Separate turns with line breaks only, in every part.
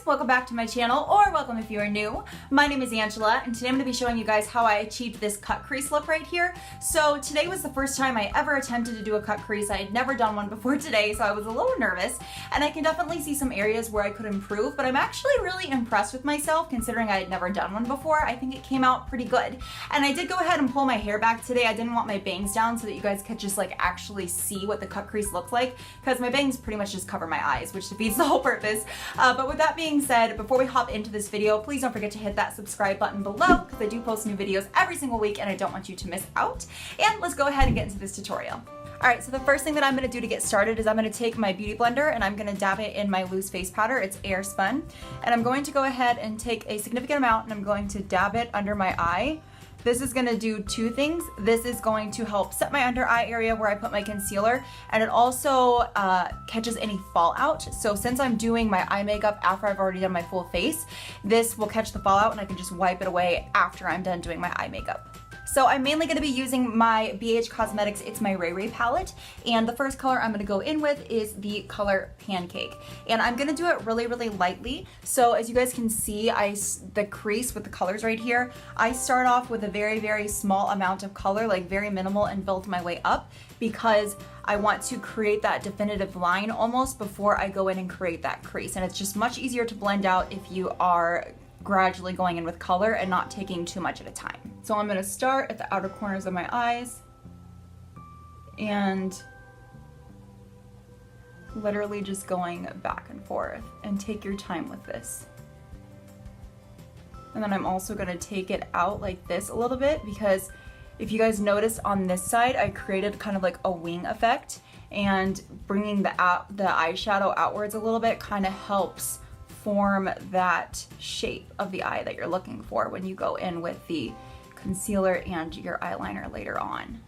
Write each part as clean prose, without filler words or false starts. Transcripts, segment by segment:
welcome back to my channel, or welcome if you are new. My name is Angela, and today I'm going to be showing you guys how I achieved this cut crease look right here. So today was the first time I ever attempted to do a cut crease. I had never done one before today, so I was a little nervous, and I can definitely see some areas where I could improve, but I'm actually really impressed with myself considering I had never done one before. I think it came out pretty good. And I did go ahead and pull my hair back today. I didn't want my bangs down so that you guys could just like actually see what the cut crease looked like, because my bangs pretty much just cover my eyes, which defeats the whole purpose. But with that being said, before we hop into this video, please don't forget to hit that subscribe button below, because I do post new videos every single week and I don't want you to miss out. And let's go ahead and get into this tutorial. Alright, so the first thing that I'm going to do to get started is I'm going to take my beauty blender and I'm going to dab it in my loose face powder. It's air spun. And I'm going to go ahead and take a significant amount and I'm going to dab it under my eye. This is going to do two things. This is going to help set my under eye area where I put my concealer, and it also catches any fallout. So since I'm doing my eye makeup after I've already done my full face, this will catch the fallout and I can just wipe it away after I'm done doing my eye makeup. So I'm mainly going to be using my BH Cosmetics It's My Ray Ray palette, and the first color I'm going to go in with is the color Pancake. And I'm going to do it really, really lightly. So as you guys can see, the crease with the colors right here, I start off with a very, very small amount of color, like very minimal, and build my way up because I want to create that definitive line almost before I go in and create that crease. And it's just much easier to blend out if you are gradually going in with color and not taking too much at a time. So I'm going to start at the outer corners of my eyes and literally just going back and forth, and take your time with this. And then I'm also going to take it out like this a little bit, because if you guys notice on this side, I created kind of like a wing effect, and bringing the eyeshadow outwards a little bit kind of helps form that shape of the eye that you're looking for when you go in with the concealer and your eyeliner later on.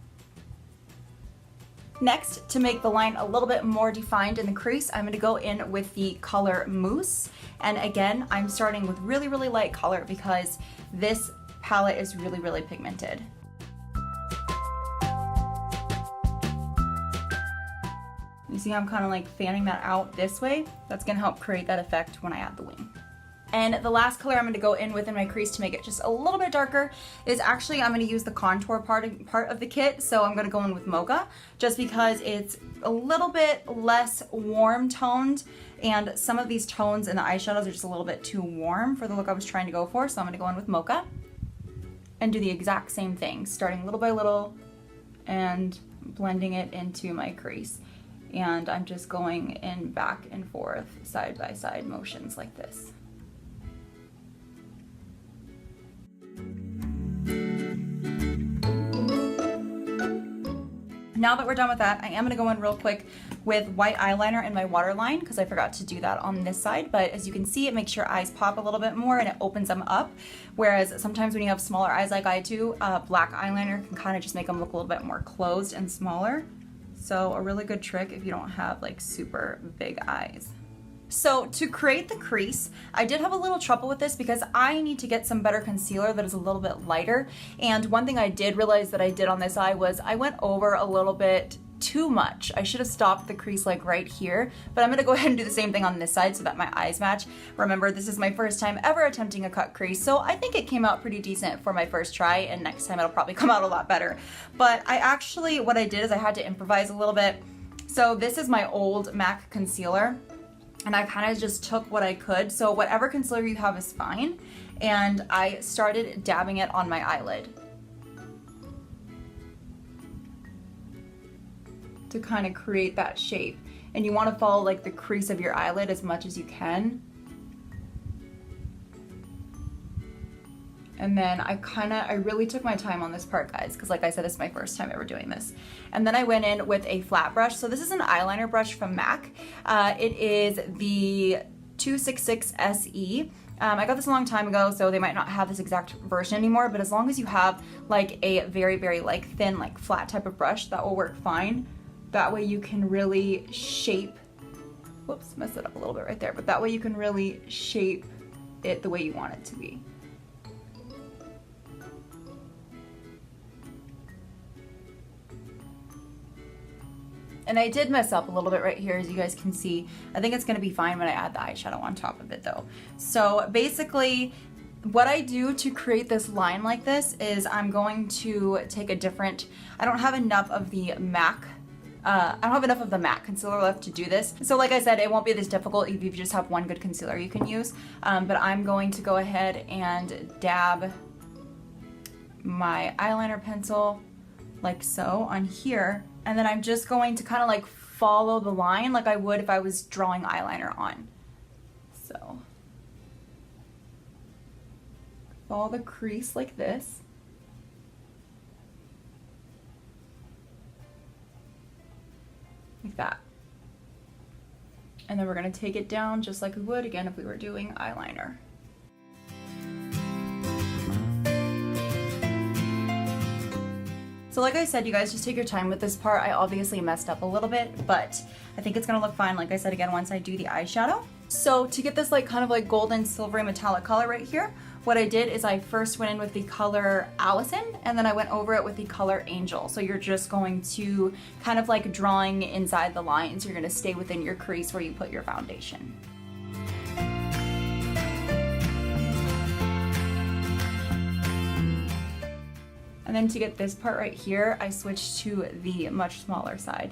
Next, to make the line a little bit more defined in the crease, I'm going to go in with the color Mousse. And again, I'm starting with really, really light color because this palette is really, really pigmented. You see I'm kind of like fanning that out this way. That's going to help create that effect when I add the wing. And the last color I'm going to go in with in my crease to make it just a little bit darker is actually, I'm going to use the contour part of the kit. So I'm going to go in with Mocha just because it's a little bit less warm toned, and some of these tones in the eyeshadows are just a little bit too warm for the look I was trying to go for. So I'm going to go in with Mocha and do the exact same thing, starting little by little and blending it into my crease. And I'm just going in back and forth, side by side motions like this. Now that we're done with that, I am going to go in real quick with white eyeliner in my waterline, because I forgot to do that on this side. But as you can see, it makes your eyes pop a little bit more and it opens them up. Whereas sometimes when you have smaller eyes like I do, black eyeliner can kind of just make them look a little bit more closed and smaller. So a really good trick if you don't have like super big eyes. So to create the crease, I did have a little trouble with this because I need to get some better concealer that is a little bit lighter. And one thing I did realize that I did on this eye was I went over a little bit too much. I should have stopped the crease like right here, but I'm gonna go ahead and do the same thing on this side so that my eyes match. Remember, this is my first time ever attempting a cut crease, so I think it came out pretty decent for my first try, and next time it'll probably come out a lot better. But what I did is I had to improvise a little bit. So this is my old MAC concealer, and I kind of just took what I could. So whatever concealer you have is fine. And I started dabbing it on my eyelid to kind of create that shape. And you want to follow like the crease of your eyelid as much as you can. And then I really took my time on this part, guys, because like I said, it's my first time ever doing this. And then I went in with a flat brush. So this is an eyeliner brush from MAC. It is the 266 SE. I got this a long time ago, so they might not have this exact version anymore, but as long as you have like a very, very like thin, like flat type of brush, that will work fine. That way you can really shape, whoops, messed it up a little bit right there, but that way you can really shape it the way you want it to be. And I did mess up a little bit right here, as you guys can see. I think it's gonna be fine when I add the eyeshadow on top of it though. So basically, what I do to create this line like this is I'm going to take a different, I don't have enough of the MAC concealer left to do this. So like I said, it won't be this difficult if you just have one good concealer you can use. But I'm going to go ahead and dab my eyeliner pencil like so on here. And then I'm just going to kind of like follow the line like I would if I was drawing eyeliner on. So follow the crease like this. Like that. And then we're going to take it down just like we would again if we were doing eyeliner. So like I said, you guys, just take your time with this part. I obviously messed up a little bit, but I think it's gonna look fine, like I said again, once I do the eyeshadow. So to get this like kind of like golden silvery metallic color right here, what I did is I first went in with the color Allison, and then I went over it with the color Angel. So you're just going to kind of like drawing inside the lines. You're gonna stay within your crease where you put your foundation. And then to get this part right here, I switched to the much smaller side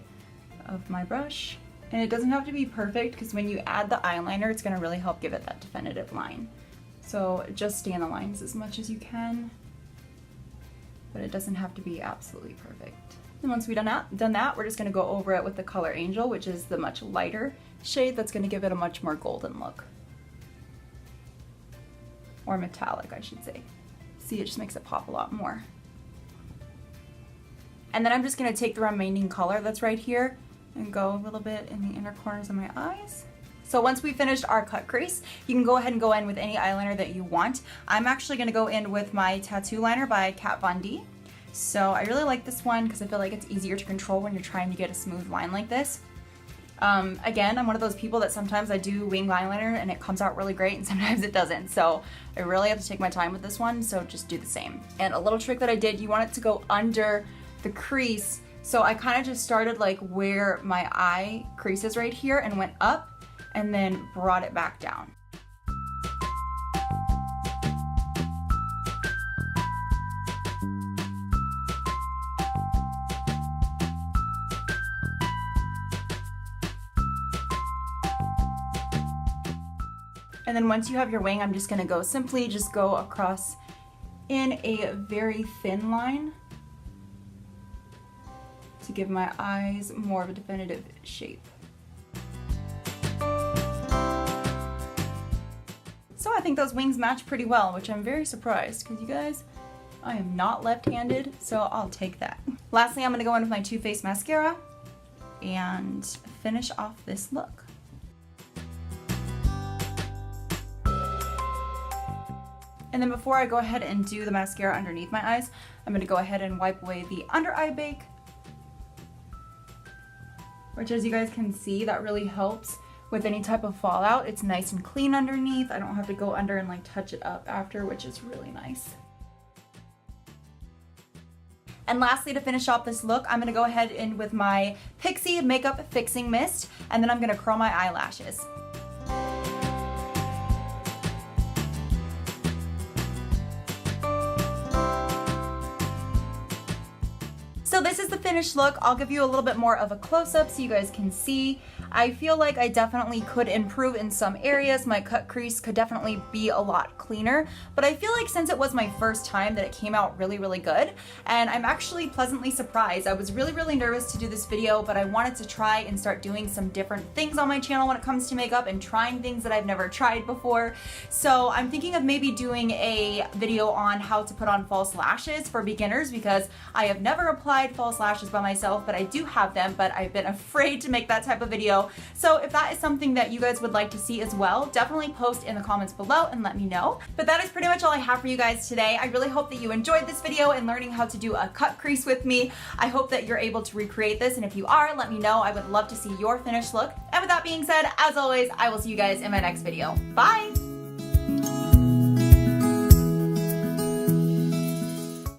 of my brush. And it doesn't have to be perfect because when you add the eyeliner, it's gonna really help give it that definitive line. So just stay in the lines as much as you can, but it doesn't have to be absolutely perfect. And once we've done that, we're just gonna go over it with the color Angel, which is the much lighter shade that's gonna give it a much more golden look. Or metallic, I should say. See, it just makes it pop a lot more. And then I'm just gonna take the remaining color that's right here and go a little bit in the inner corners of my eyes. So once we finished our cut crease, you can go ahead and go in with any eyeliner that you want. I'm actually gonna go in with my Tattoo Liner by Kat Von D. So I really like this one because I feel like it's easier to control when you're trying to get a smooth line like this. Again, I'm one of those people that sometimes I do wing eyeliner and it comes out really great and sometimes it doesn't. So I really have to take my time with this one, so just do the same. And a little trick that I did, you want it to go under the crease. So I kind of just started like where my eye crease is right here and went up and then brought it back down. And then once you have your wing, I'm just gonna go simply just go across in a very thin line to give my eyes more of a definitive shape. So I think those wings match pretty well, which I'm very surprised because you guys, I am not left-handed, so I'll take that. Lastly, I'm gonna go in with my Too Faced mascara and finish off this look. And then before I go ahead and do the mascara underneath my eyes, I'm gonna go ahead and wipe away the under eye bake, which as you guys can see, that really helps with any type of fallout. It's nice and clean underneath. I don't have to go under and like touch it up after, which is really nice. And lastly, to finish off this look, I'm gonna go ahead in with my Pixie Makeup Fixing Mist, and then I'm gonna curl my eyelashes. So this is the finished look. I'll give you a little bit more of a close-up so you guys can see. I feel like I definitely could improve in some areas. My cut crease could definitely be a lot cleaner, but I feel like since it was my first time that it came out really, really good, and I'm actually pleasantly surprised. I was really, really nervous to do this video, but I wanted to try and start doing some different things on my channel when it comes to makeup and trying things that I've never tried before. So I'm thinking of maybe doing a video on how to put on false lashes for beginners because I have never applied false lashes by myself, but I do have them, but I've been afraid to make that type of video. So if that is something that you guys would like to see as well, definitely post in the comments below and let me know. But that is pretty much all I have for you guys today. I really hope that you enjoyed this video and learning how to do a cut crease with me. I hope that you're able to recreate this, and if you are, let me know. I would love to see your finished look. And with that being said, as always, I will see you guys in my next video. Bye!